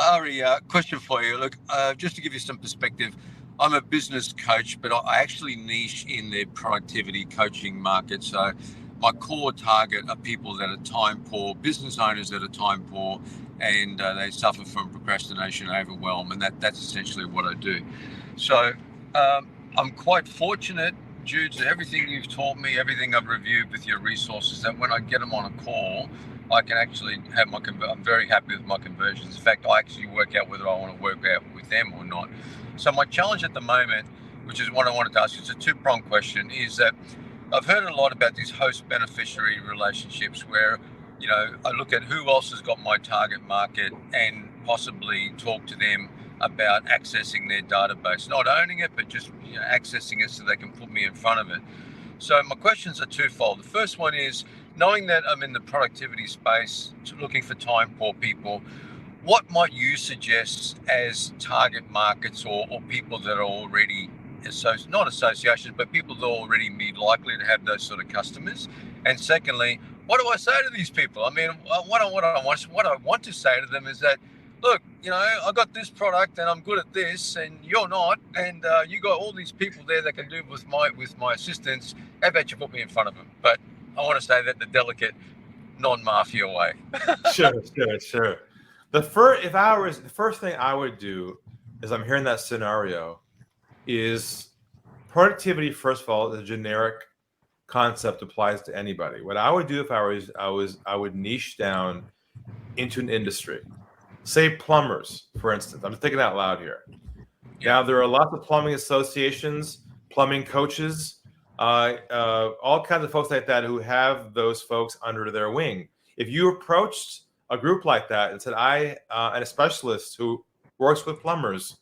Ari, question for you. Look, just to give you some perspective, I'm a business coach, but I actually niche in the productivity coaching market. So my core target are people that are time poor, business owners that are time poor, and they suffer from procrastination and overwhelm, and that's essentially what I do. So I'm quite fortunate, due to everything you've taught me, everything I've reviewed with your resources, that when I get them on a call, I can actually have I'm very happy with my conversions. In fact, I actually work out whether I want to work out with them or not. So my challenge at the moment, which is what I wanted to ask you, it's a two-pronged question, is that I've heard a lot about these host-beneficiary relationships where, I look at who else has got my target market and possibly talk to them about accessing their database, not owning it, but just accessing it so they can put me in front of it. So my questions are twofold. The first one is, knowing that I'm in the productivity space, looking for time poor people, what might you suggest as target markets or people that are already, not associations, but people that are already likely to have those sort of customers? And secondly, what do I say to these people? I mean, what I want to say to them is that, look, I got this product and I'm good at this and you're not, and you got all these people there that can do it with my assistance. How about you put me in front of them? But I want to say that the delicate, non-mafia way. Sure. The first thing I would do, as I'm hearing that scenario, is productivity. First of all, the generic concept applies to anybody. What I would do if I would niche down into an industry. Say plumbers, for instance. I'm thinking out loud here. Yeah. Now, there are lots of plumbing associations, plumbing coaches, all kinds of folks like that who have those folks under their wing. If you approached a group like that and said, I am a specialist who works with plumbers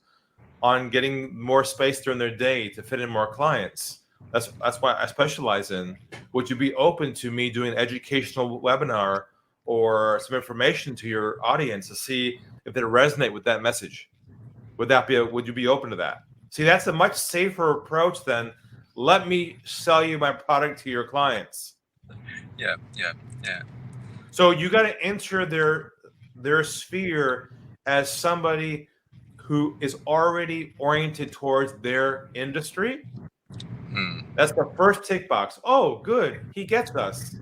on getting more space during their day to fit in more clients, that's what I specialize in. Would you be open to me doing an educational webinar or some information to your audience to see if they resonate with that message? Would you be open to that? See, that's a much safer approach than let me sell you my product to your clients. Yeah. So you got to enter their sphere as somebody who is already oriented towards their industry. That's the first tick box. Oh, good. He gets us.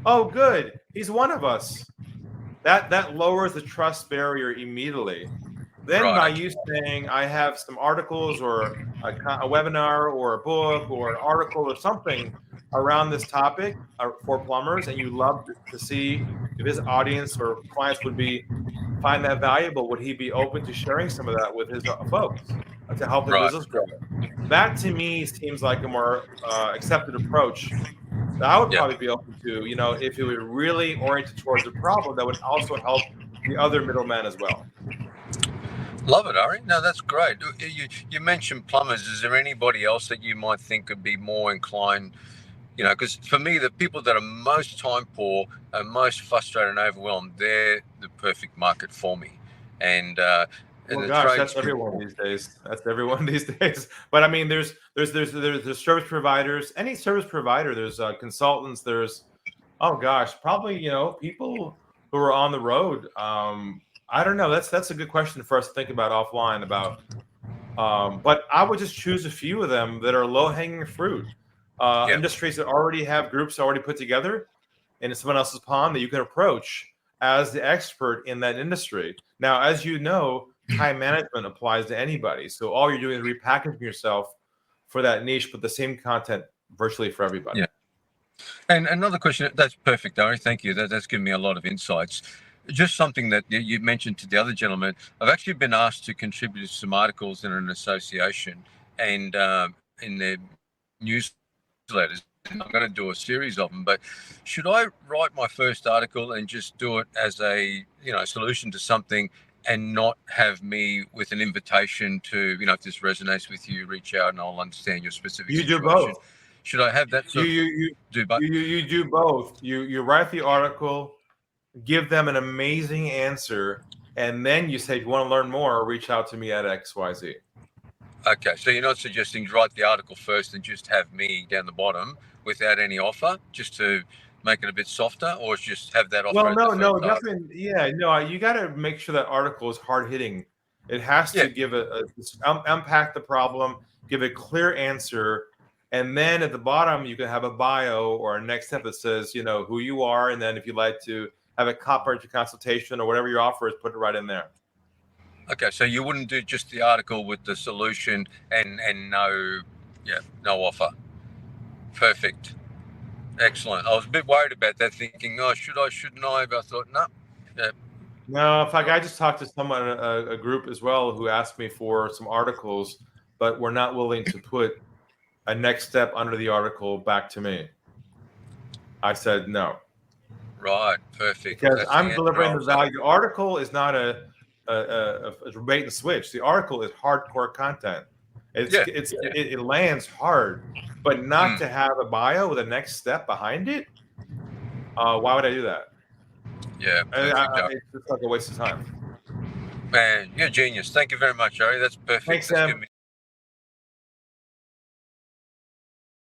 Oh, good. He's one of us. That lowers the trust barrier immediately. Then by you saying, I have some articles or a webinar or a book or an article or something around this topic for plumbers, and you love to see if his audience or clients find that valuable, would he be open to sharing some of that with his folks to help their business grow? That to me seems like a more accepted approach that I would probably be open to, if it were really oriented towards a problem that would also help the other middleman as well. Love it, Ari. No, that's great. You mentioned plumbers. Is there anybody else that you might think could be more inclined? Because for me, the people that are most time poor and most frustrated and overwhelmed, they're the perfect market for me. And that's everyone these days. But I mean, there's service providers. Any service provider. There's consultants. There's probably people who are on the road. I don't know. That's a good question for us to think about offline about. But I would just choose a few of them that are low-hanging fruit. Industries that already have groups already put together, and it's someone else's pond that you can approach as the expert in that industry. Now, as you know, time management applies to anybody. So all you're doing is repackaging yourself for that niche, but the same content virtually for everybody. Yeah. And another question. That's perfect, Ari. Thank you. That's given me a lot of insights. Just something that you mentioned to the other gentleman. I've actually been asked to contribute to some articles in an association and in their newsletters. And I'm going to do a series of them. But should I write my first article and just do it as a solution to something, and not have me with an invitation to if this resonates with you, reach out and I'll understand your specific situation? Do both. Should I have that? You do both. You write the article, give them an amazing answer, and then you say, if you want to learn more, reach out to me at XYZ. Okay, so you're not suggesting write the article first and just have me down the bottom without any offer, just to make it a bit softer, or just have that offer? Well, at the no, first article? definitely, yeah, no. You got to make sure that article is hard hitting. It has to give unpack the problem, give a clear answer, and then at the bottom you can have a bio or a next step that says, you know, who you are, and then if you'd like to have a comprehensive consultation or whatever your offer is, put it right in there. Okay, so you wouldn't do just the article with the solution and no offer. Perfect. Excellent. I was a bit worried about that, thinking, oh, should I, shouldn't I? But I thought, no. Yeah. No, in fact, I just talked to someone, a group as well, who asked me for some articles, but were not willing to put a next step under the article back to me. I said no. Right, perfect. Because That's I'm the delivering answer the value. The article is not a bait and switch. The article is hardcore content. It lands hard, but not to have a bio with a next step behind it. Why would I do that? Yeah, it's just like a waste of time. Man, you're a genius. Thank you very much, Ari. That's perfect. Thanks, Sam.